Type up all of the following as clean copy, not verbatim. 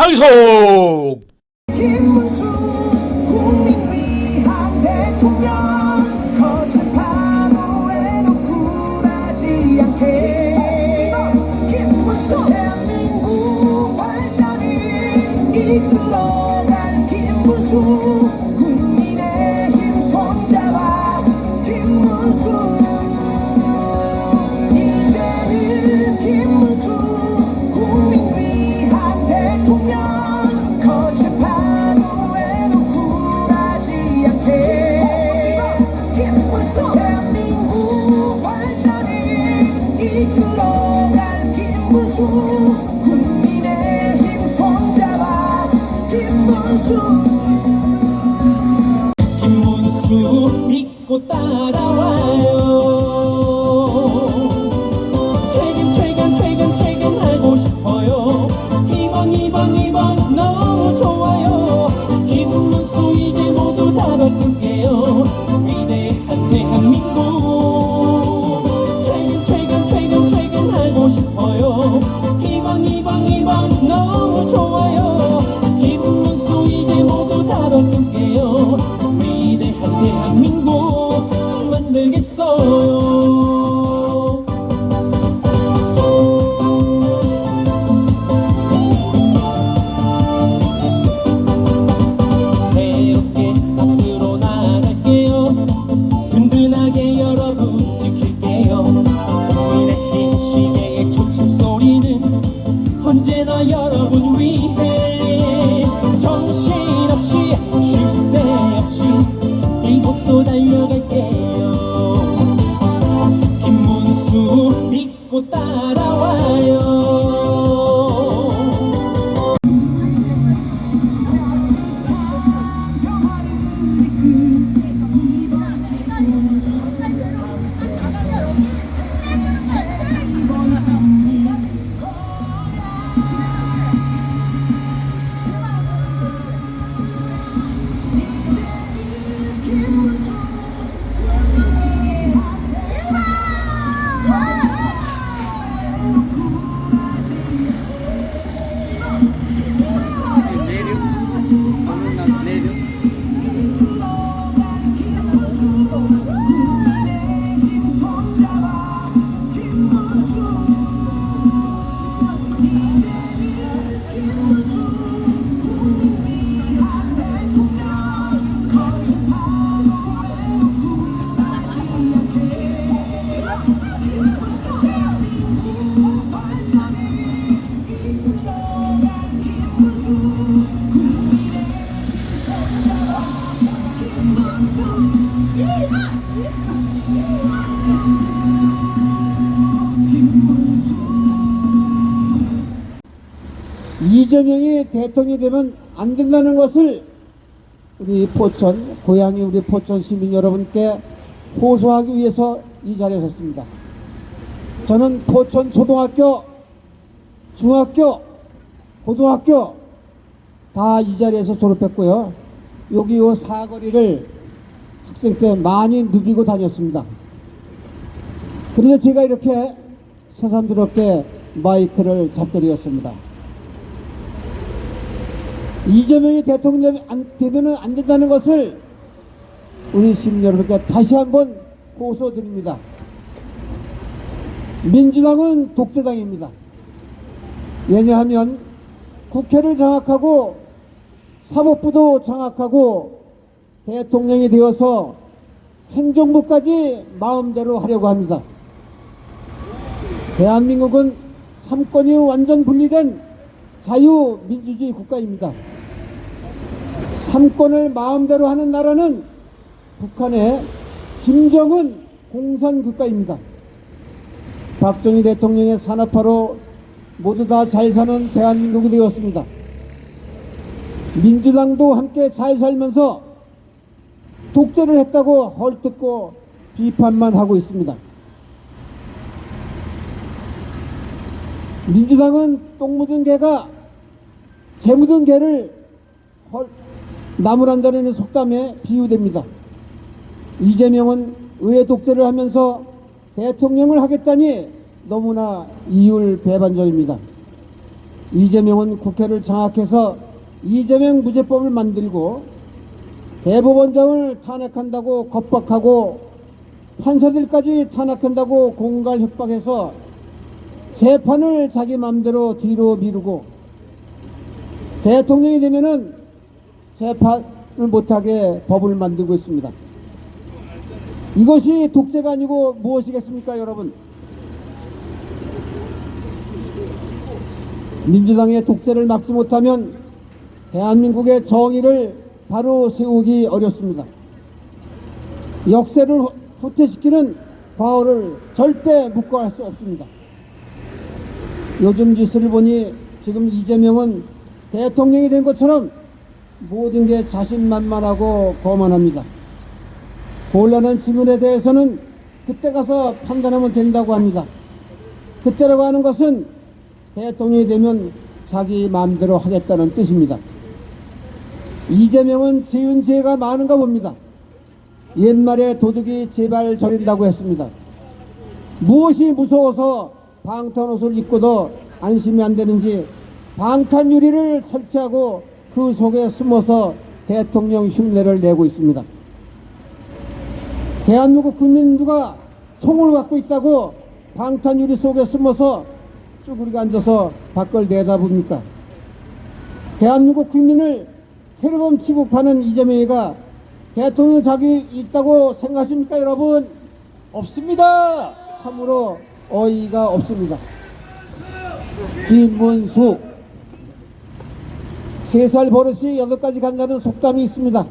방송. 김문수 국민 위한 대통령 거친 파도에도 굴하지 않게 김문수 대한민국 발전을 이끌어갈 김문수 국민의힘 손잡아 김문수 이제는 김문수 국민 위한 대통령 거친 파도에도 굴하지 않게 김문수 대한민국 발전을 이끌어갈 김문수 국민의힘 손잡아 김문수 김문수 믿고 따라와요. 퇴근하고 싶어요. 이번 너무 좋아요. 김문수 이제 모두 다 바꿀게요. 위대한 대한민국 퇴근하고 싶어요. 이번 너무 좋아요. 김문수 이제 모두 다 바꿀게요. 위대한 대한민국 만들겠어요. 새롭게 앞으로 나갈게요. 든든하게 여러분 지킬게요. 국민의힘 시계의 초침 소리는 언제나 여러분 위해 정신없이 쉴 새 없이 뛰고 또 달려갈게요. 김문수 믿고 따라와요. 이재명이 대통령이 되면 안 된다는 것을 우리 포천, 고향이 우리 포천 시민 여러분께 호소하기 위해서 이 자리에 섰습니다. 저는 포천 초등학교, 중학교, 고등학교 다 이 자리에서 졸업했고요. 여기 요 사거리를 학생 때 많이 누비고 다녔습니다. 그래서 제가 이렇게 새삼스럽게 마이크를 잡게 되었습니다. 이재명이 대통령이 되면 안 된다는 것을 우리 시민 여러분께 다시 한번 호소드립니다. 민주당은 독재당입니다. 왜냐하면 국회를 장악하고 사법부도 장악하고 대통령이 되어서 행정부까지 마음대로 하려고 합니다. 대한민국은 삼권이 완전 분리된 자유민주주의 국가입니다. 삼권을 마음대로 하는 나라는 북한의 김정은 공산국가입니다. 박정희 대통령의 산업화로 모두 다 잘 사는 대한민국이 되었습니다. 민주당도 함께 잘 살면서 독재를 했다고 헐뜯고 비판만 하고 있습니다. 민주당은 똥 묻은 개가 재 묻은 개를 나무란다는 속담에 비유됩니다. 이재명은 의회 독재를 하면서 대통령을 하겠다니 너무나 이율배반적입니다. 이재명은 국회를 장악해서 이재명 무죄법을 만들고 대법원장을 탄핵한다고 겁박하고 판사들까지 탄핵한다고 공갈 협박해서 재판을 자기 맘대로 뒤로 미루고 대통령이 되면은 재판을 못하게 법을 만들고 있습니다. 이것이 독재가 아니고 무엇이겠습니까, 여러분? 민주당의 독재를 막지 못하면 대한민국의 정의를 바로 세우기 어렵습니다. 역사를 후퇴시키는 과오를 절대 묵과할 수 없습니다. 요즘 뉴스를 보니 지금 이재명은 대통령이 된 것처럼 모든 게 자신만만하고 거만합니다. 곤란한 질문에 대해서는 그때 가서 판단하면 된다고 합니다. 그때라고 하는 것은 대통령이 되면 자기 마음대로 하겠다는 뜻입니다. 이재명은 지은 죄가 많은가 봅니다. 옛말에 도둑이 제발 저린다고 했습니다. 무엇이 무서워서 방탄옷을 입고도 안심이 안 되는지 방탄유리를 설치하고 그 속에 숨어서 대통령 흉내를 내고 있습니다. 대한민국 국민들과 총을 갖고 있다고 방탄유리 속에 숨어서 쭈그리고 앉아서 밖을 내다봅니까? 대한민국 국민을 테러범 취급하는 이재명이가 대통령 자격이 있다고 생각하십니까, 여러분? 없습니다. 참으로 어이가 없습니다. 김문수 3살 버릇이 8가지 간다는 속담이 있습니다.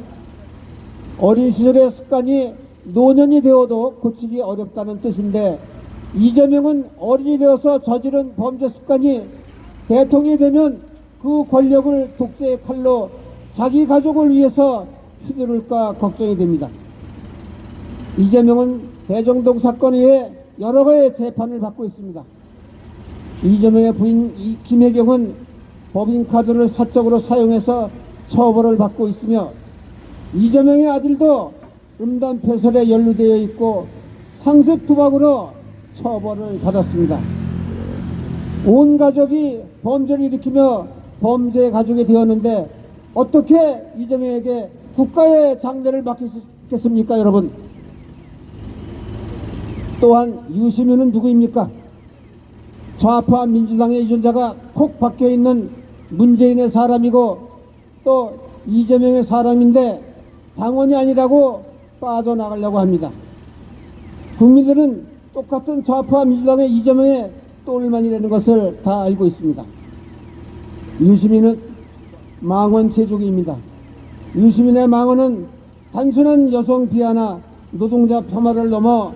어린 시절의 습관이 노년이 되어도 고치기 어렵다는 뜻인데 이재명은 어린이 되어서 저지른 범죄 습관이 대통령이 되면 그 권력을 독재의 칼로 자기 가족을 위해서 휘두를까 걱정이 됩니다. 이재명은 대정동 사건에 의해 여러 가지 재판을 받고 있습니다. 이재명의 부인 김혜경은 법인카드를 사적으로 사용해서 처벌을 받고 있으며 이재명의 아들도 음담 패설에 연루되어 있고 상습 도박으로 처벌을 받았습니다. 온 가족이 범죄를 일으키며 범죄의 가족이 되었는데 어떻게 이재명에게 국가의 장래를 맡기겠습니까, 여러분? 또한 유시민은 누구입니까? 좌파 민주당의 유전자가 콕 박혀있는 문재인의 사람이고 또 이재명의 사람인데 당원이 아니라고 빠져나가려고 합니다. 국민들은 똑같은 좌파 민주당의 이재명의 똘만이라는 것을 다 알고 있습니다. 유시민은 망원 제조기입니다. 유시민의 망언은 단순한 여성 비하나 노동자 폄하를 넘어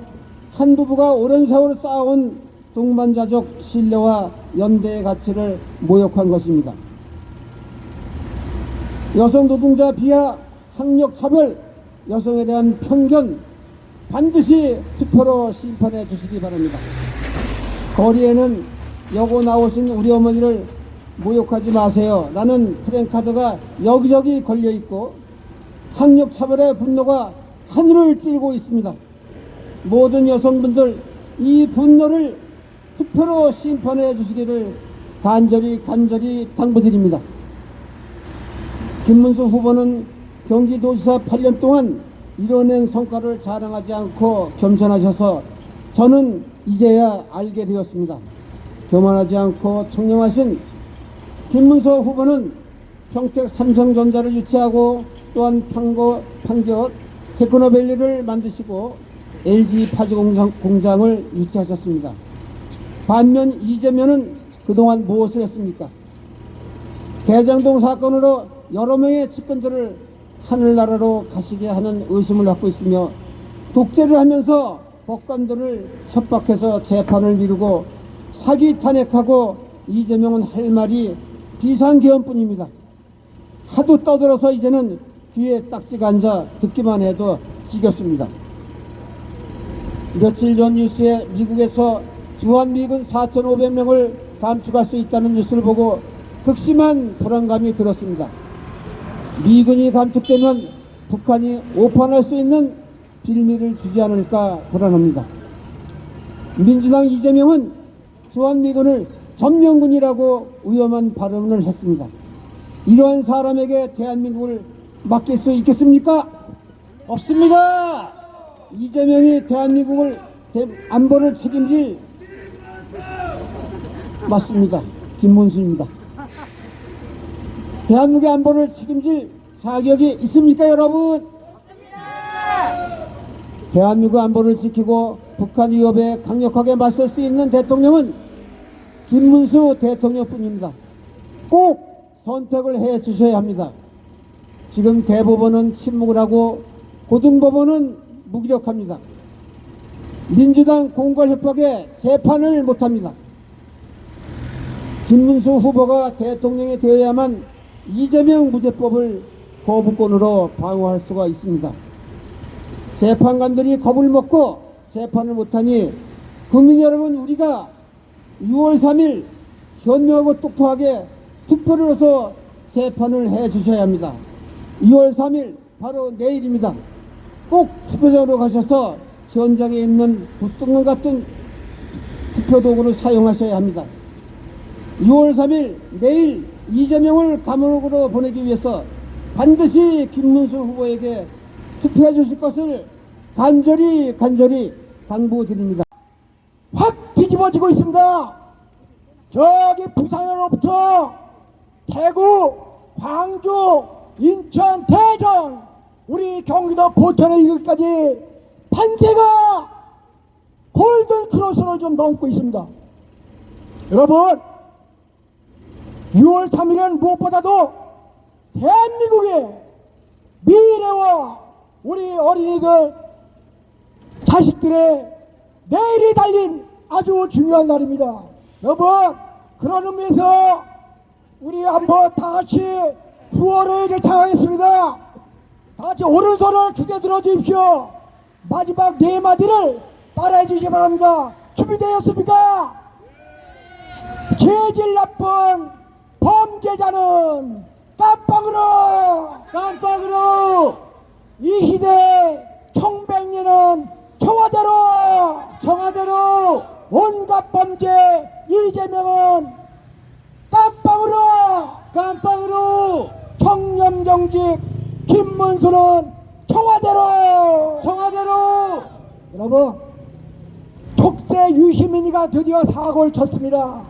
한 부부가 오랜 세월 쌓아온 동반자적 신뢰와 연대의 가치를 모욕한 것입니다. 여성 노동자 비하, 학력 차별, 여성에 대한 편견 반드시 투표로 심판해 주시기 바랍니다. 거리에는 여고 나오신 우리 어머니를 모욕하지 마세요. 라는 프랭카드가 여기저기 걸려있고 학력 차별의 분노가 하늘을 찌르고 있습니다. 모든 여성분들 이 분노를 투표로 심판해 주시기를 간절히 당부드립니다. 김문수 후보는 경기도지사 8년 동안 이뤄낸 성과를 자랑하지 않고 겸손하셔서 저는 이제야 알게 되었습니다. 교만하지 않고 청렴하신 김문수 후보는 평택 삼성전자를 유치하고 또한 판교 테크노밸리를 만드시고 LG 파주 공장을 유치하셨습니다. 반면 이재명은 그동안 무엇을 했습니까? 대장동 사건으로 여러 명의 측근들을 하늘나라로 가시게 하는 의심을 갖고 있으며 독재를 하면서 법관들을 협박해서 재판을 미루고 사기 탄핵하고 이재명은 할 말이 비상계엄뿐입니다. 하도 떠들어서 이제는 귀에 딱지가 앉아 듣기만 해도 지겹습니다. 며칠 전 뉴스에 미국에서 주한미군 4,500명을 감축할 수 있다는 뉴스를 보고 극심한 불안감이 들었습니다. 미군이 감축되면 북한이 오판할 수 있는 빌미를 주지 않을까 불안합니다. 민주당 이재명은 주한미군을 점령군이라고 위험한 발언을 했습니다. 이러한 사람에게 대한민국을 맡길 수 있겠습니까? 없습니다. 이재명이 대한민국을 안보를 책임질 맞습니다. 김문수입니다. 대한민국의 안보를 책임질 자격이 있습니까, 여러분? 대한민국 안보를 지키고 북한 위협에 강력하게 맞설 수 있는 대통령은 김문수 대통령뿐입니다. 꼭 선택을 해 주셔야 합니다. 지금 대법원은 침묵을 하고 고등법원은 무기력합니다. 민주당 공갈 협박에 재판을 못합니다. 김문수 후보가 대통령이 되어야만 이재명 무죄법을 거부권으로 방어할 수가 있습니다. 재판관들이 겁을 먹고 재판을 못하니 국민 여러분, 우리가 6월 3일 현명하고 똑똑하게 투표를 해서 재판을 해 주셔야 합니다. 2월 3일 바로 내일입니다. 꼭 투표장으로 가셔서 현장에 있는 부뚜껑 같은 투표도구를 사용하셔야 합니다. 6월 3일 내일 이재명을 감옥으로 보내기 위해서 반드시 김문수 후보에게 투표해 주실 것을 간절히 당부드립니다. 확 뒤집어지고 있습니다. 저기 부산으로부터 대구, 광주, 인천, 대전, 우리 경기도 포천에 이르기까지 판세가 골든 크로스를 좀 넘고 있습니다. 여러분, 6월 3일은 무엇보다도 대한민국의 미래와 우리 어린이들, 자식들의 내일이 달린 아주 중요한 날입니다. 여러분, 그런 의미에서 우리 한번 다 같이 구호를 제창하겠습니다. 다 같이 오른손을 크게 들어 주십시오. 마지막 네 마디를 따라해 주시기 바랍니다. 준비되었습니까? 죄질 나쁜 범죄자는 깜빵으로, 이 시대 청백리는 청와대로, 온갖 범죄 이재명은 깜빵으로, 청렴정직 김문수는 청와대로. 여러분, 촉새 유시민이가 드디어 사고를 쳤습니다.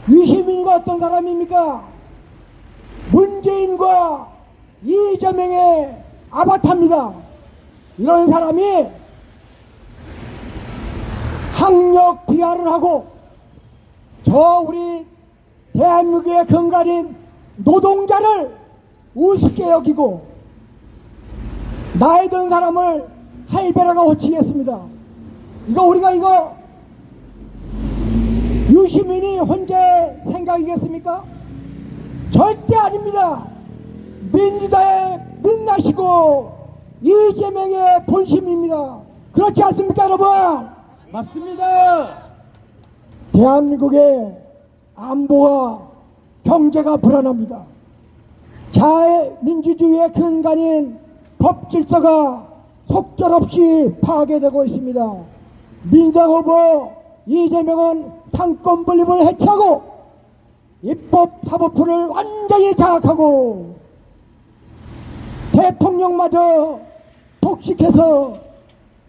유시민이가 어떤 사람입니까? 문재인과 이재명의 아바타입니다. 이런 사람이 학력 비하를 하고 저 우리 대한민국의 근간인 노동자를 우습게 여기고 나이 든 사람을 할배라고 호칭했습니다. 우리가 유시민이 혼자 생각이겠습니까? 절대 아닙니다. 민주당의 민낯이고 이재명의 본심입니다. 그렇지 않습니까, 여러분? 맞습니다. 대한민국의 안보와 경제가 불안합니다. 자유민주주의의 근간인 법질서가 속절없이 파괴되고 있습니다. 민주당 후보 이재명은 상권 분립을 해체하고 입법 사법부를 완전히 장악하고 대통령마저 독식해서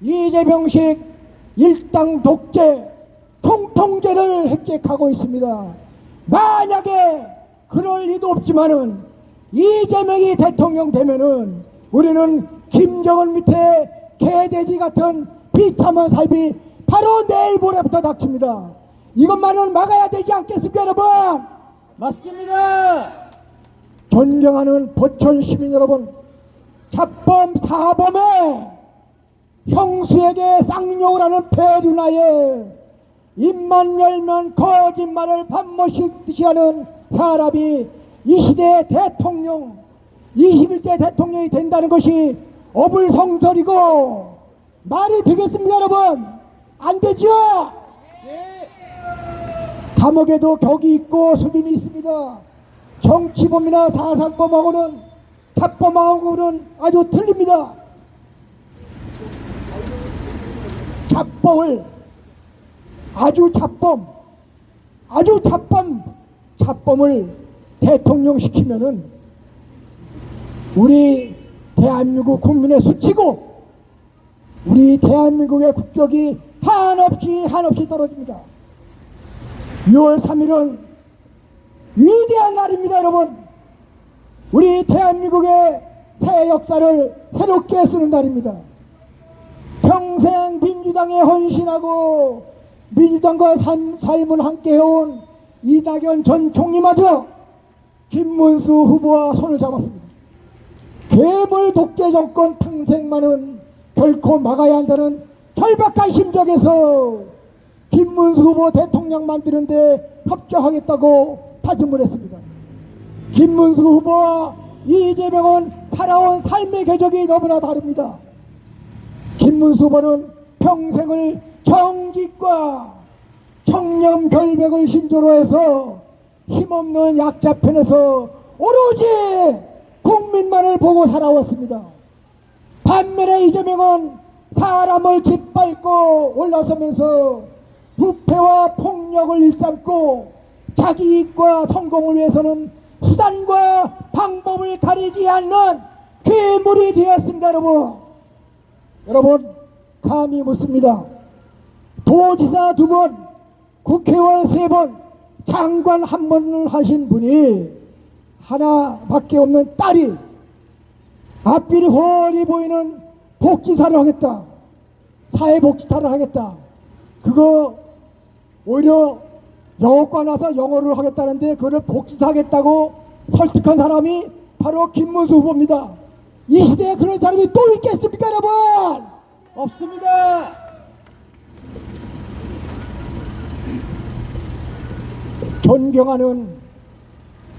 이재명식 일당 독재 통통제를 획득하고 있습니다. 만약에 그럴 리도 없지만은 이재명이 대통령 되면은 우리는 김정은 밑에 개돼지 같은 비참한 삶이 바로 내일 모레부터 닥칩니다. 이것만은 막아야 되지 않겠습니까, 여러분? 맞습니다. 존경하는 포천 시민 여러분, 잡범 사범에 형수에게 쌍욕을 하는 폐륜하에 입만 열면 거짓말을 밥먹듯이 하는 사람이 이 시대의 대통령, 21대 대통령이 된다는 것이 어불성설이고 말이 되겠습니까, 여러분? 안 되죠? 감옥에도 격이 있고 수준이 있습니다. 정치범이나 사상범하고는 잡범하고는 아주 틀립니다. 잡범을 아주 잡범 아주 잡범을 대통령 시키면은 우리 대한민국 국민의 수치고 우리 대한민국의 국격이 한없이 떨어집니다. 6월 3일은 위대한 날입니다, 여러분. 우리 대한민국의 새 역사를 새롭게 쓰는 날입니다. 평생 민주당에 헌신하고 민주당과 삶을 함께 해온 이낙연 전 총리마저 김문수 후보와 손을 잡았습니다. 괴물 독재 정권 탄생만은 결코 막아야 한다는 절박한 심정에서 김문수 후보 대통령 만드는데 협조하겠다고 다짐을 했습니다. 김문수 후보와 이재명은 살아온 삶의 궤적이 너무나 다릅니다. 김문수 후보는 평생을 정직과 청렴 결백을 신조로 해서 힘없는 약자 편에서 오로지 국민만을 보고 살아왔습니다. 반면에 이재명은 사람을 짓밟고 올라서면서 부패와 폭력을 일삼고 자기 이익과 성공을 위해서는 수단과 방법을 가리지 않는 괴물이 되었습니다. 여러분 감히 묻습니다. 도지사 2번, 국회의원 3번, 장관 1번을 하신 분이 하나밖에 없는 딸이 앞길이 훤히 보이는 복지사를 하겠다, 사회복지사를 하겠다, 그거 오히려 영어과 나서 영어를 하겠다는데 그걸 복지사 하겠다고 설득한 사람이 바로 김문수 후보입니다. 이 시대에 그런 사람이 또 있겠습니까, 여러분? 없습니다. 존경하는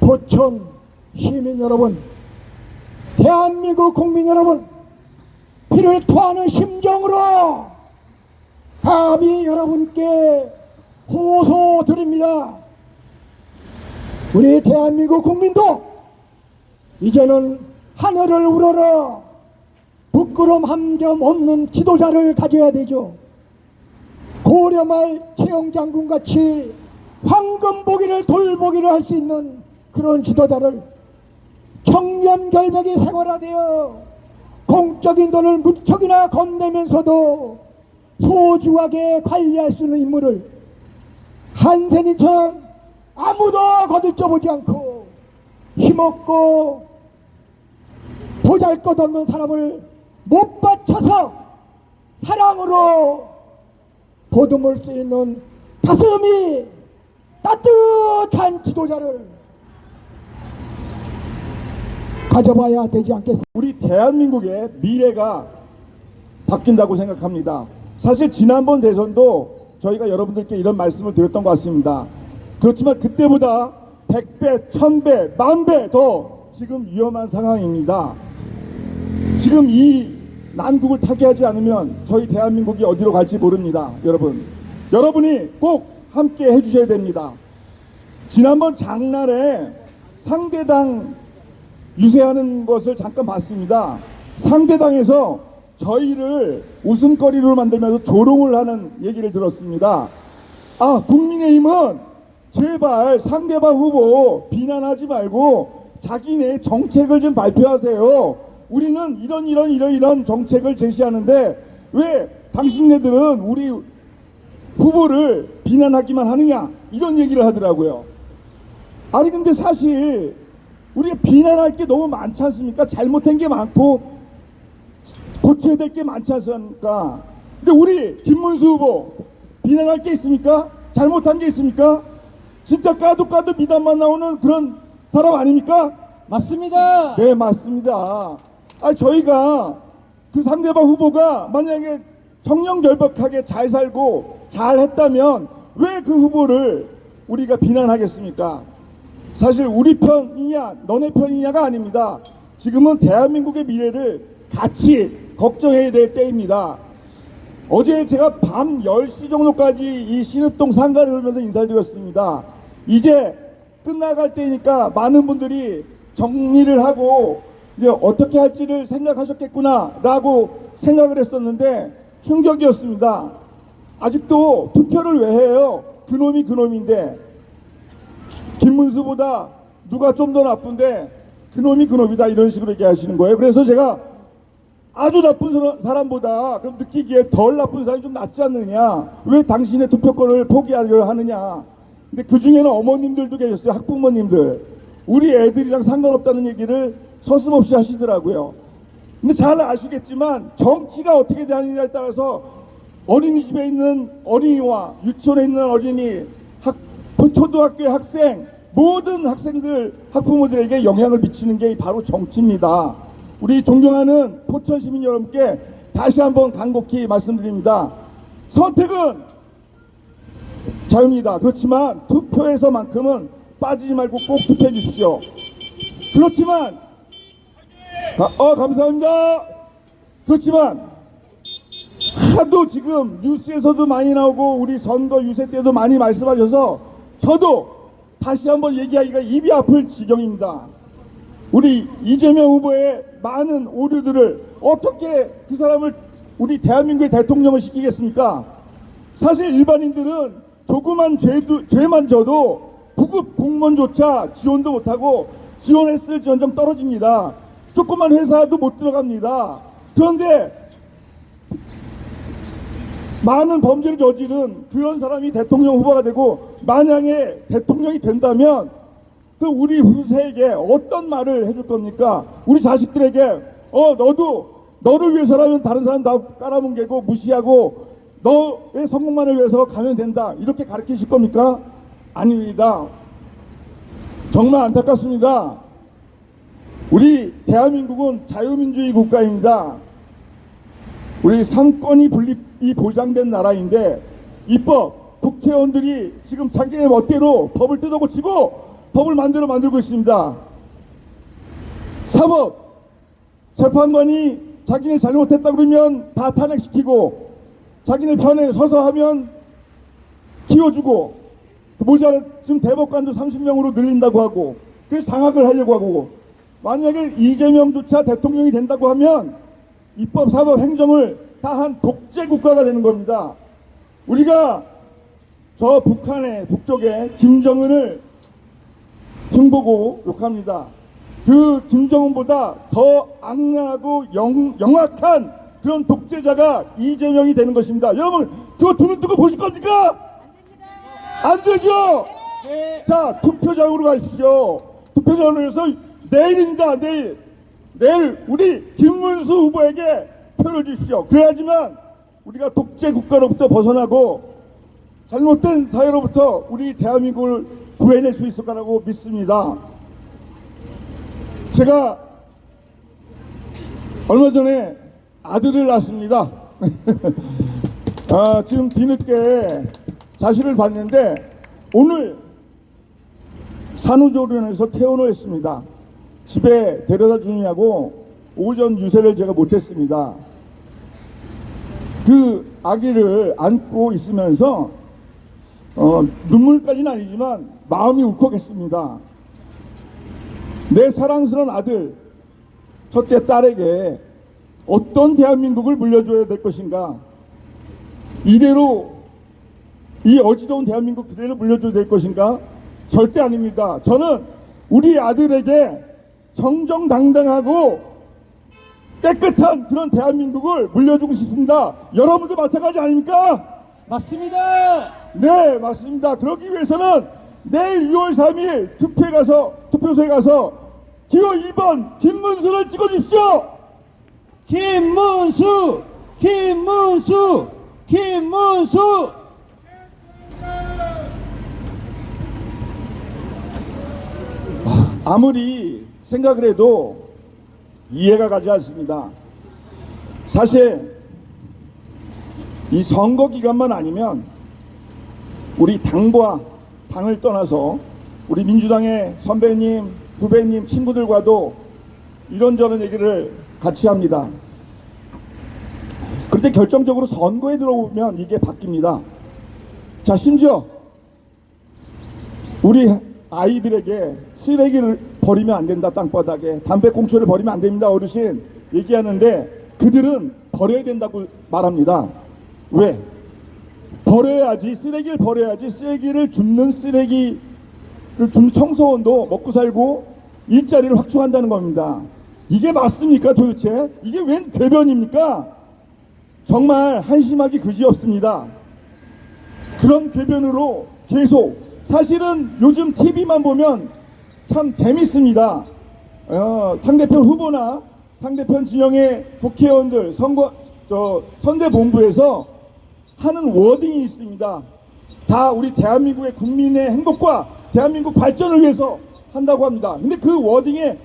포천 시민 여러분, 대한민국 국민 여러분, 피를 토하는 심정으로 감히 여러분께 호소드립니다. 우리 대한민국 국민도 이제는 하늘을 우러러 부끄럼 한 점 없는 지도자를 가져야 되죠. 고려말 최영장군 같이 황금보기를 돌보기를 할 수 있는 그런 지도자를, 청렴결백이 생활화되어 공적인 돈을 무척이나 건네면서도 소중하게 관리할 수 있는 인물을 한센인처럼 아무도 거들떠보지 않고 힘없고 보잘것없는 사람을 못 받쳐서 사랑으로 보듬을 수 있는 가슴이 따뜻한 지도자를 가져봐야 되지 않겠습니까? 우리 대한민국의 미래가 바뀐다고 생각합니다. 사실 지난번 대선도 저희가 여러분들께 이런 말씀을 드렸던 것 같습니다. 그렇지만 그때보다 100배, 1000배, 10,000배 더 지금 위험한 상황입니다. 지금 이 난국을 타개하지 않으면 저희 대한민국이 어디로 갈지 모릅니다. 여러분이 꼭 함께 해주셔야 됩니다. 지난번 장날에 상대당 유세하는 것을 잠깐 봤습니다. 상대당에서 저희를 웃음거리로 만들면서 조롱을 하는 얘기를 들었습니다. 국민의힘은 제발 상대방 후보 비난하지 말고 자기네 정책을 좀 발표하세요. 우리는 이런 정책을 제시하는데 왜 당신네들은 우리 후보를 비난하기만 하느냐, 이런 얘기를 하더라고요. 아니 근데 사실 우리가 비난할 게 너무 많지 않습니까? 잘못된 게 많고 고쳐야 될 게 많지 않습니까? 근데 우리 김문수 후보 비난할 게 있습니까? 잘못한 게 있습니까? 진짜 까도 미담만 나오는 그런 사람 아닙니까? 맞습니다. 네, 맞습니다. 저희가 그 상대방 후보가 만약에 청렴결백하게 잘 살고 잘 했다면 왜 그 후보를 우리가 비난하겠습니까? 사실 우리 편이냐 너네 편이냐가 아닙니다. 지금은 대한민국의 미래를 같이 걱정해야 될 때입니다. 어제 제가 밤 10시 정도까지 이 신읍동 상가를 흐르면서 인사를 드렸습니다. 이제 끝나갈 때니까 많은 분들이 정리를 하고 이제 어떻게 할지를 생각하셨겠구나 라고 생각을 했었는데 충격이었습니다. 아직도 투표를 왜 해요? 그놈이 그놈인데 김문수보다 누가 좀 더 나쁜데 그놈이 그놈이다 이런 식으로 얘기하시는 거예요. 그래서 제가 아주 나쁜 사람보다 그럼 느끼기에 덜 나쁜 사람이 좀 낫지 않느냐, 왜 당신의 투표권을 포기하려 하느냐. 근데 그 중에는 어머님들도 계셨어요. 학부모님들. 우리 애들이랑 상관없다는 얘기를 서슴없이 하시더라고요. 근데 잘 아시겠지만 정치가 어떻게 되느냐에 따라서 어린이집에 있는 어린이와 유치원에 있는 어린이, 초등학교의 학생, 모든 학생들, 학부모들에게 영향을 미치는 게 바로 정치입니다. 우리 존경하는 포천 시민 여러분께 다시 한번 간곡히 말씀드립니다. 선택은 자유입니다. 그렇지만 투표에서만큼은 빠지지 말고 꼭 투표해 주십시오. 그렇지만 감사합니다. 그렇지만 하도 지금 뉴스에서도 많이 나오고 우리 선거 유세 때도 많이 말씀하셔서 저도 다시 한번 얘기하기가 입이 아플 지경입니다. 우리 이재명 후보의 많은 오류들을 어떻게 그 사람을 우리 대한민국의 대통령을 시키겠습니까? 사실 일반인들은 조그만 죄만 져도 구급 공무원조차 지원도 못하고 지원했을지언정 떨어집니다. 조그만 회사도 못 들어갑니다. 그런데 많은 범죄를 저지른 그런 사람이 대통령 후보가 되고 만약에 대통령이 된다면 그 우리 후세에게 어떤 말을 해줄 겁니까? 우리 자식들에게 너를 위해서라면 다른 사람 다 깔아뭉개고 무시하고 너의 성공만을 위해서 가면 된다 이렇게 가르치실 겁니까? 아닙니다. 정말 안타깝습니다. 우리 대한민국은 자유민주주의 국가입니다. 우리 상권이 분립이 보장된 나라인데 입법, 국회의원들이 지금 자기네 멋대로 법을 뜯어고치고 법을 만들고 있습니다. 사법, 재판관이 자기네 잘못했다 그러면 다 탄핵시키고 자기네 편에 서서 하면 키워주고 지금 대법관도 30명으로 늘린다고 하고 그래서 장악을 하려고 하고 만약에 이재명조차 대통령이 된다고 하면 입법, 사법, 행정을 다 한 독재 국가가 되는 겁니다. 우리가 저 북한의 북쪽에 김정은을 흉보고 욕합니다. 그 김정은보다 더 악랄하고 영악한 그런 독재자가 이재명이 되는 것입니다. 여러분 그거 두 눈 뜨고 보실 겁니까? 안 되죠? 네. 자, 투표장으로 가십시오. 투표장으로 해서 내일입니다. 내일 우리 김문수 후보에게 표를 주십시오. 그래야지만 우리가 독재 국가로부터 벗어나고 잘못된 사회로부터 우리 대한민국을 구해낼 수 있을 거라고 믿습니다. 제가 얼마 전에 아들을 낳았습니다. 지금 뒤늦게 자식을 봤는데 오늘 산후조리원에서 퇴원을 했습니다. 집에 데려다 주느냐고 오전 유세를 제가 못했습니다. 그 아기를 안고 있으면서 눈물까지는 아니지만 마음이 울컥했습니다. 내 사랑스러운 아들, 첫째 딸에게 어떤 대한민국을 물려줘야 될 것인가? 이대로 이 어지러운 대한민국 그대로 물려줘야 될 것인가? 절대 아닙니다. 저는 우리 아들에게 정정당당하고 깨끗한 그런 대한민국을 물려주고 싶습니다. 여러분도 마찬가지 아닙니까? 맞습니다. 네, 맞습니다. 그러기 위해서는 내일 6월 3일 투표소에 가서 기호 2번 김문수를 찍어주십시오. 김문수. 아무리 생각을 해도 이해가 가지 않습니다. 사실 이 선거 기간만 아니면 우리 당을 떠나서 우리 민주당의 선배님, 후배님, 친구들과도 이런저런 얘기를 같이 합니다. 그런데 결정적으로 선거에 들어오면 이게 바뀝니다. 자, 심지어 우리 아이들에게 쓰레기를 버리면 안 된다, 땅바닥에 담배꽁초를 버리면 안 됩니다, 어르신 얘기하는데 그들은 버려야 된다고 말합니다. 왜? 버려야지, 쓰레기를 버려야지 쓰레기를 줍는 쓰레기 중청소년도 먹고 살고 일자리를 확충한다는 겁니다. 이게 맞습니까 도대체? 이게 웬 궤변입니까? 정말 한심하기 그지없습니다. 그런 궤변으로 계속 사실은 요즘 TV만 보면 참 재밌습니다. 상대편 후보나 상대편 진영의 국회의원들 선대본부에서 하는 워딩이 있습니다. 다 우리 대한민국의 국민의 행복과 대한민국 발전을 위해서 한다고 합니다. 근데 그 워딩의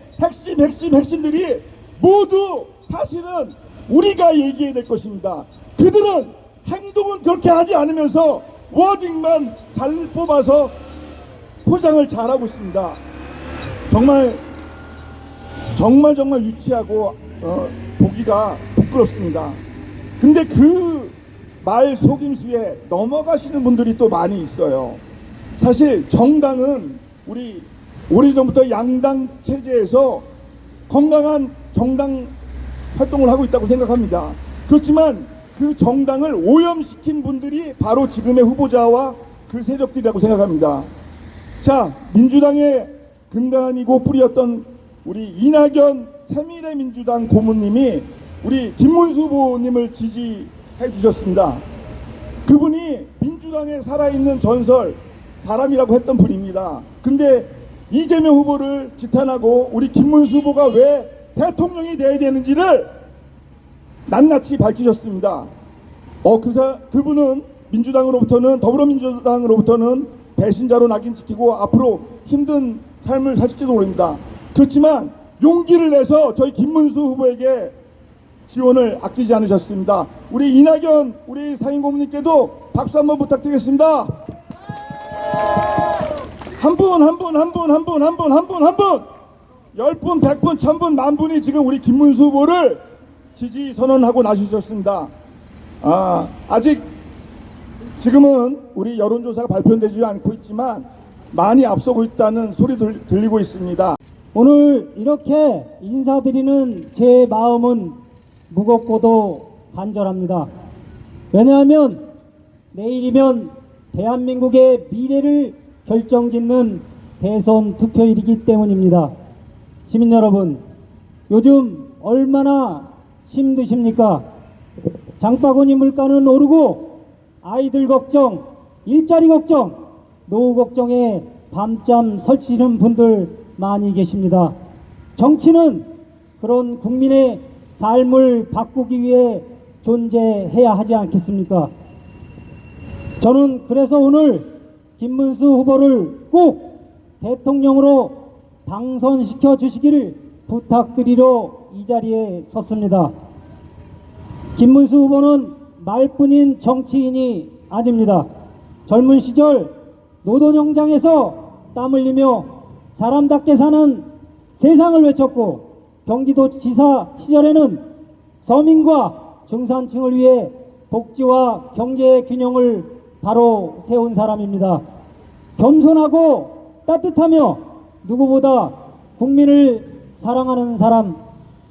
핵심들이 모두 사실은 우리가 얘기해야 될 것입니다. 그들은 행동은 그렇게 하지 않으면서 워딩만 잘 뽑아서 포장을 잘하고 있습니다. 정말 유치하고 보기가 부끄럽습니다. 근데 그 말 속임수에 넘어가시는 분들이 또 많이 있어요. 사실 정당은 우리 오래전부터 양당 체제에서 건강한 정당 활동을 하고 있다고 생각합니다. 그렇지만 그 정당을 오염시킨 분들이 바로 지금의 후보자와 그 세력들이라고 생각합니다. 자, 민주당의 근간이고 뿌리였던 우리 이낙연 새미래민주당 고문님이 우리 김문수 후보님을 지지해 주셨습니다. 그분이 민주당에 살아있는 전설 사람이라고 했던 분입니다. 근데 이재명 후보를 지탄하고 우리 김문수 후보가 왜 대통령이 돼야 되는지를 낱낱이 밝히셨습니다. 그분은 더불어민주당으로부터는 배신자로 낙인 찍히고 앞으로 힘든 삶을 사실지도 모릅니다. 그렇지만 용기를 내서 저희 김문수 후보에게 지원을 아끼지 않으셨습니다. 우리 이낙연 우리 상임고문님께도 박수 한번 부탁드리겠습니다. 한 분 10분 100분 1000분 만분이 지금 우리 김문수 후보를 지지 선언하고 나주셨습니다. 아직 지금은 우리 여론조사가 발표되지 않고 있지만 많이 앞서고 있다는 소리 들리고 있습니다. 오늘 이렇게 인사드리는 제 마음은 무겁고도 간절합니다. 왜냐하면 내일이면 대한민국의 미래를 결정짓는 대선 투표일이기 때문입니다. 시민 여러분, 요즘 얼마나 힘드십니까? 장바구니 물가는 오르고 아이들 걱정, 일자리 걱정, 노후 걱정에 밤잠 설치는 분들 많이 계십니다. 정치는 그런 국민의 삶을 바꾸기 위해 존재해야 하지 않겠습니까? 저는 그래서 오늘 김문수 후보를 꼭 대통령으로 당선시켜 주시기를 부탁드리러 이 자리에 섰습니다. 김문수 후보는 말뿐인 정치인이 아닙니다. 젊은 시절 노동현장에서 땀 흘리며 사람답게 사는 세상을 외쳤고, 경기도 지사 시절에는 서민과 중산층을 위해 복지와 경제의 균형을 바로 세운 사람입니다. 겸손하고 따뜻하며 누구보다 국민을 사랑하는 사람,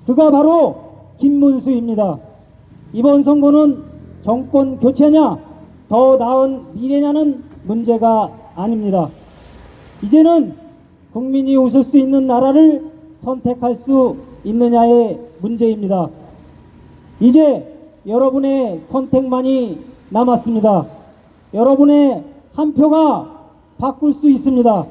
그가 바로 김문수입니다. 이번 선거는 정권 교체냐 더 나은 미래냐는 문제가 아닙니다. 이제는 국민이 웃을 수 있는 나라를 선택할 수 있느냐의 문제입니다. 이제 여러분의 선택만이 남았습니다. 여러분의 한 표가 바꿀 수 있습니다.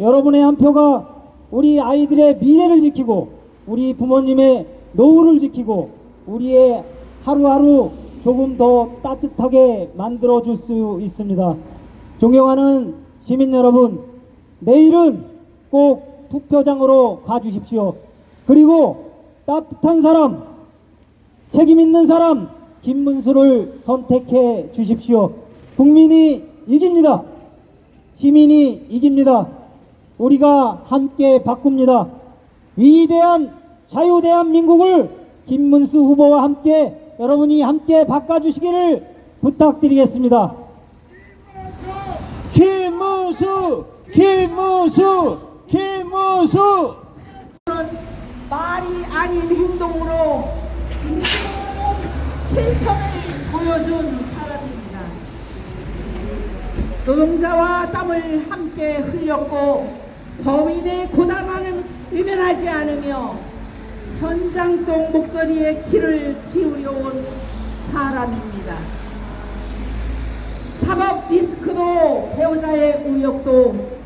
여러분의 한 표가 우리 아이들의 미래를 지키고 우리 부모님의 노후를 지키고 우리의 하루하루 조금 더 따뜻하게 만들어줄 수 있습니다. 존경하는 시민 여러분, 내일은 꼭 투표장으로 가주십시오. 그리고 따뜻한 사람, 책임 있는 사람 김문수를 선택해 주십시오. 국민이 이깁니다. 시민이 이깁니다. 우리가 함께 바꿉니다. 위대한 자유대한민국을 김문수 후보와 함께 여러분이 함께 바꿔주시기를 부탁드리겠습니다. 김문수! 김문수! 김문수! 말이 아닌 행동으로 실천을 보여준 사람입니다. 노동자와 땀을 함께 흘렸고 서민의 고단함을 외면하지 않으며 현장 속 목소리에 귀를 기울여온 사람입니다. 사법 리스크도 배우자의 의욕도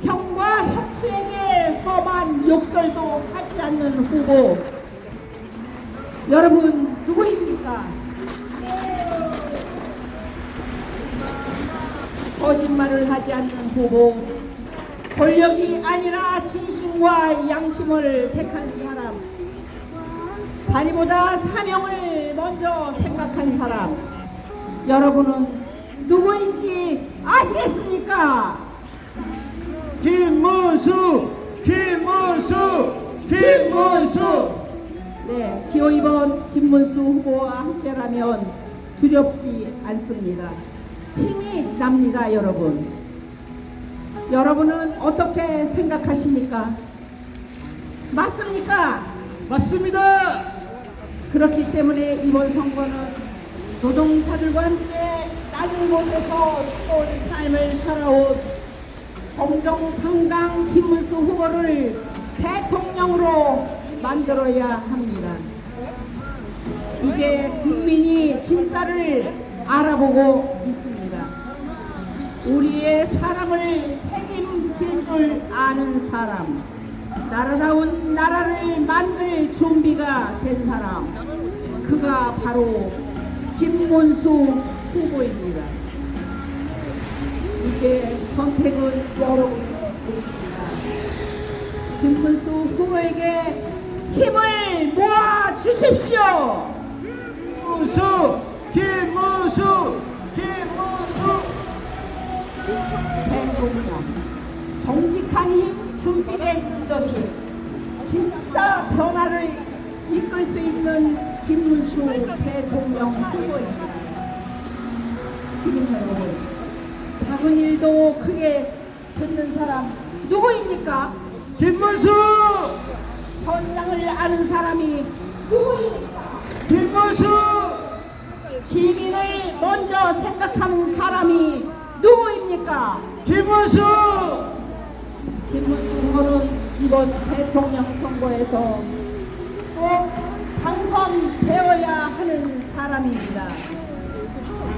형과 혁수에게 험한 욕설도 하지 않는 후보, 여러분 누구입니까? 거짓말을 하지 않는 후보, 권력이 아니라 진심과 양심을 택한 사람, 자리보다 사명을 먼저 생각한 사람, 여러분은 누구인지 아시겠습니까? 김문수! 네, 기호 2번 김문수 후보와 함께라면 두렵지 않습니다. 힘이 납니다, 여러분. 여러분은 어떻게 생각하십니까? 맞습니까? 맞습니다! 그렇기 때문에 이번 선거는 노동자들과 함께 낮은 곳에서 좋은 삶을 살아온 정정당당 김문수 후보를 대통령으로 만들어야 합니다. 이제 국민이 진짜를 알아보고 있습니다. 우리의 사람을 책임질 줄 아는 사람, 나라다운 나라를 만들 준비가 된 사람, 그가 바로 김문수 후보입니다. 이제 선택은 여러분의 것입니다. 김문수 후보에게 힘을 모아 주십시오. 김문수! 대통령, 정직한 힘 준비된 리더십, 진짜 변화를 이끌 수 있는 김문수 대통령 후보입니다. 시민 여러분, 작은 일도 크게 듣는 사람 누구입니까? 김문수! 현장을 아는 사람이 누구입니까? 김문수! 시민을 먼저 생각하는 사람이 누구입니까? 김문수! 김문수 후보는 이번 대통령 선거에서 꼭 당선되어야 하는 사람입니다.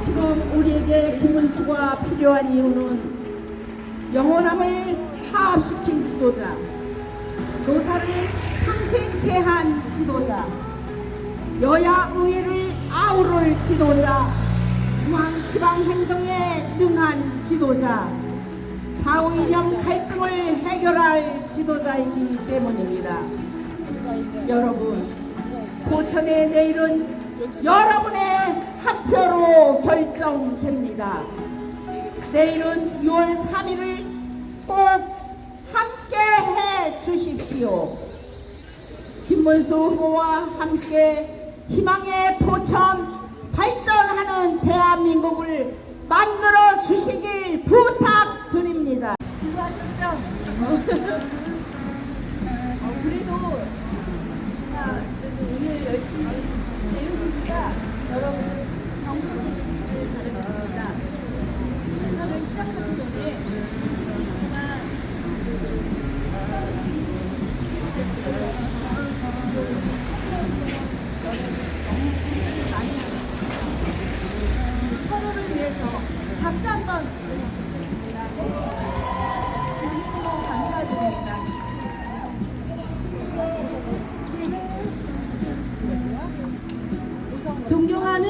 지금 우리에게 김문수가 필요한 이유는 영원함을 파업시킨 지도자, 노사를 상생케 한 지도자, 여야 의회를 아우를 지도자, 중앙지방행정에 능한 지도자, 좌우이념 갈등을 해결할 지도자이기 때문입니다. 여러분, 포천의 내일은 여러분의 한 표로 결정됩니다. 내일은 6월 3일을 꼭 함께 해 주십시오. 김문수 후보와 함께 희망의 포천, 발전하는 대한민국을 만들어 주시길 부탁드립니다. 지루하셨죠? 그래도 오늘 열심히 배우니까 여러분 경청해 주시길 바라겠습니다. 예선을 시작하기 전에 20분 동안 서로를 위해서 박수 한번 부탁드립니다. 진심으로 감사드립니다. 존경하는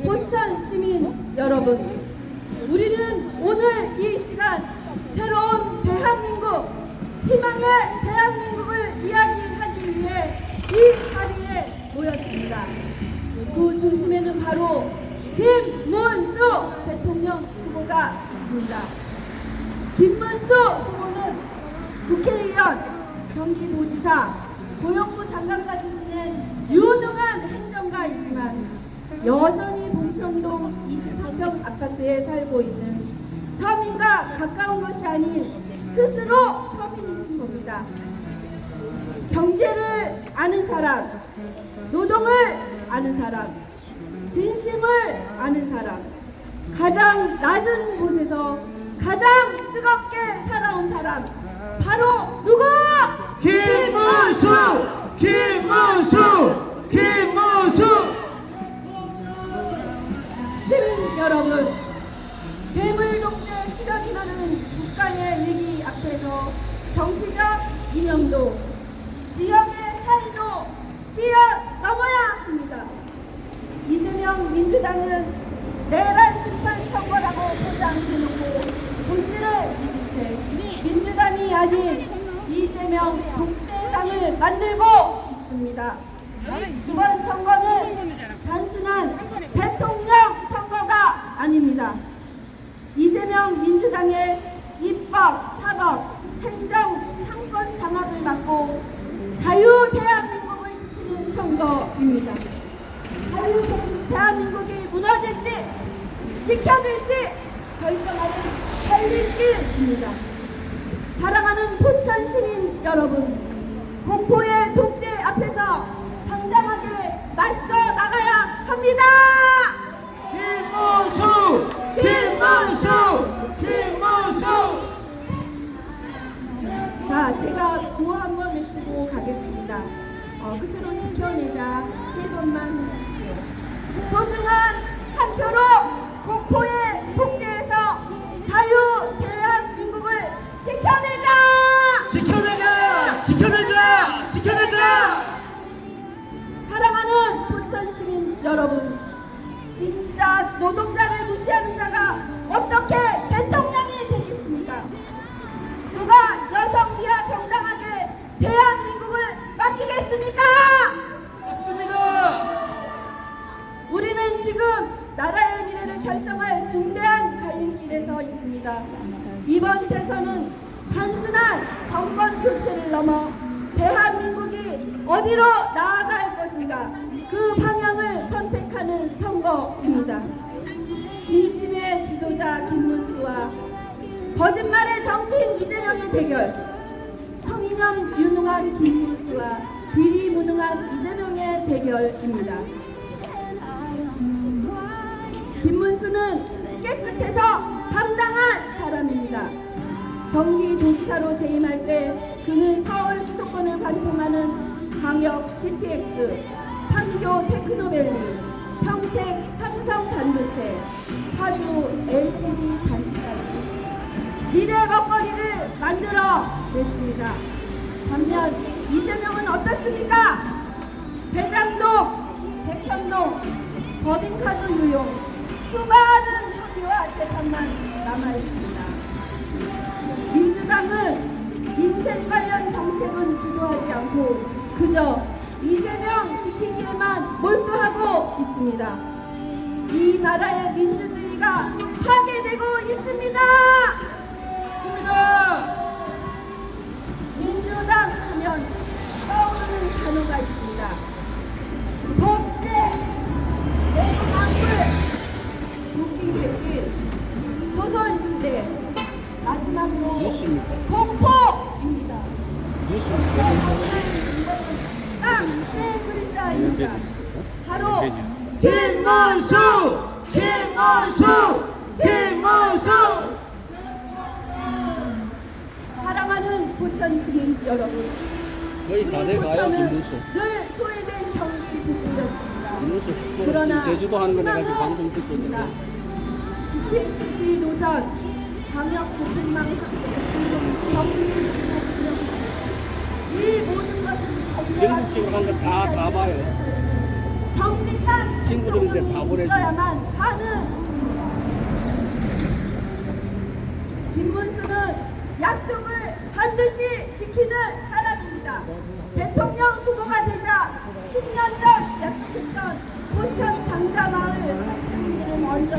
포천 시민 여러분, 우리는 오늘 이 시간 새로운 대한민국, 희망의 대한민국을 이야기하기 위해 이 자리에 모였습니다. 그 중심에는 바로 김문수 대통령 후보가 있습니다. 김문수 후보는 국회의원, 경기도지사, 고용부 장관까지 지낸 유능한 행정가이지만 여전히 봉천동 23평 아파트에 살고 있는 서민과 가까운 것이 아닌 스스로 서민이신 겁니다. 경제를 아는 사람, 노동을 아는 사람, 진심을 아는 사람, 가장 낮은 곳에서 가장 뜨겁게 살아온 사람 바로 누구? 김문수! 시민 여러분, 괴물 독재 치닫이 나는 국가의 위기 앞에서 정치적 이념도 지역의 차이도 뛰어넘어야 합니다. 이재명 민주당은 내란 심판 선거라고 포장해놓고 본질을 잊은 채 민주당이 아닌 이재명 독재당을 만들고 있습니다. 이번 선거는 단순한 대통령 선거가 아닙니다. 이재명 민주당의 입법, 사법, 행정, 상권 장악을 막고 자유 대한민국을 지키는 선거입니다. 자유 대한민국이 무너질지 지켜질지 결정하는 살림길입니다. 사랑하는 포천 시민 여러분, 공포의 독재 앞에서 당당하게 맞서 나가야 합니다. 자, 제가 구호 한번 외치고 가겠습니다. 끝으로 지켜내자 세 번만 해주십시오. 소중한 한 표로 공포의 독재에서 자유 대한민국을 지켜내자! 사랑하는 포천 시민 여러분, 진짜 노동자를 무시하는 자가 어떻게 대통령이 되겠습니까? 누가 여성 비하 정당하게 대한민국을 맡기겠습니까? 맞습니다! 우리는 지금 나라의 미래를 결정할 중대한 갈림길에 서 있습니다. 이번 대선은 단순한 정권 교체를 넘어 대한민국이 어디로 나아갈 것인가 그 방향을 선택하는 선거입니다. 진심의 지도자 김문수와 거짓말의 정치인 이재명의 대결, 청렴 유능한 김문수와 비리 무능한 이재명의 대결입니다. 김문수는 깨끗해서 당당한 사람입니다. 경기도지사로 재임할 때 그는 서울 수도권을 관통하는 광역 GTX, 판교 테크노밸리, 평택 삼성 반도체, 파주 LCD 단지까지 미래 먹거리를 만들어 냈습니다. 반면 이재명은 어떻습니까? 대장동, 백현동, 법인카드 유용, 수많은 혐의와 재판만 남아있습니다. 민주당은 민생 관련 정책은 주도하지 않고 그저 이재명 지키기에만 몰두하고 있습니다. 이 나라의 민주주의가 파괴되고 있습니다. 민주당 하면 떠오르는 단어가 있습니다. 독재, 내로남불, 국기백길, 조선시대, 마지막으로 공포입니다. 딱 세 글자입니다. 바로 김문수! 사랑하는 포천 시민 여러분, 거의 다 우리 돼가요, 포천은 김문수. 늘 소외된 경기 부분이었습니다. 김문수 그러나 지금 제주도 하는 거 내가 지금 희망은 방송 듣고 있습니다. 있는데 GTX 노선, 광역 교통망 확대, 경기 이 모든 것은 전국적으로 한 거 다 봐요. 정직한 친구들인데 다 대통령이 보내주고. 있어야만 가는. 김문수는 약속을 반드시 지키는 사람입니다. 대통령 후보가 되자 10년 전 약속했던 포천 장자마을 학생들을 먼저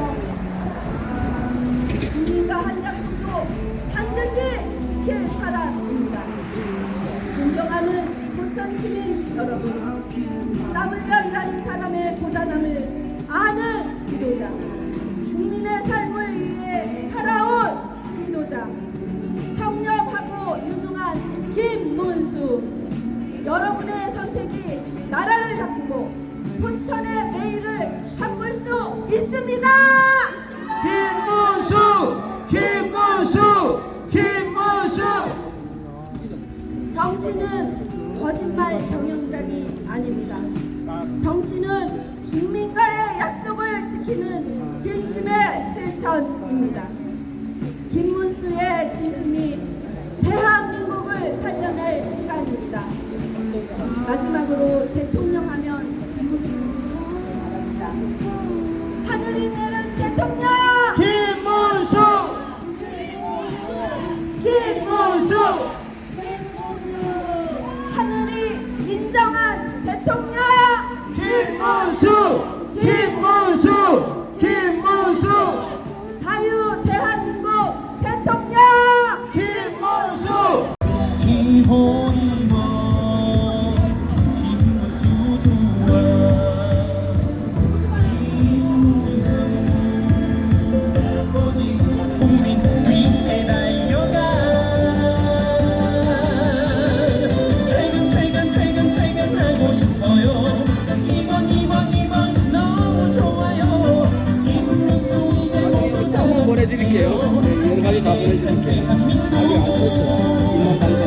국민과 한 약속도 반드시 지킬 사람입니다. 존경하는 포천 시민 여러분, 땀 흘려 일하는 사람의 고단함을 아는 지도자, 국민의 삶을 위해 살아온 지도자, 청렴하고 유능한 김문수, 여러분의 선택이 나라를 바꾸고 포천의 내일을 바꿀 수 있습니다. 거짓말 경영장이 아닙니다. 정치는 국민과의 약속을 지키는 진심의 실천입니다. 김문수의 진심이 대한민국을 살려낼 시간입니다. 마지막으로 대통령 하면 김문수 주시기 바랍니다. 하늘이 내린 대통령 김문수! 김문수! 하늘이 인정한 대통령 김문수! 김문수! 김문수! 자유 대한민국 대통령 김문수! 기호이모 김문수 좋아 김문수 오직 국민 위에 달려가 퇴근하고 싶어요 이번 너무 좋아요 김문수 이제 모두 한번 보내드릴게요. 네, 여러 가지 다 보내드릴게요. 아직 안 떴어. 2만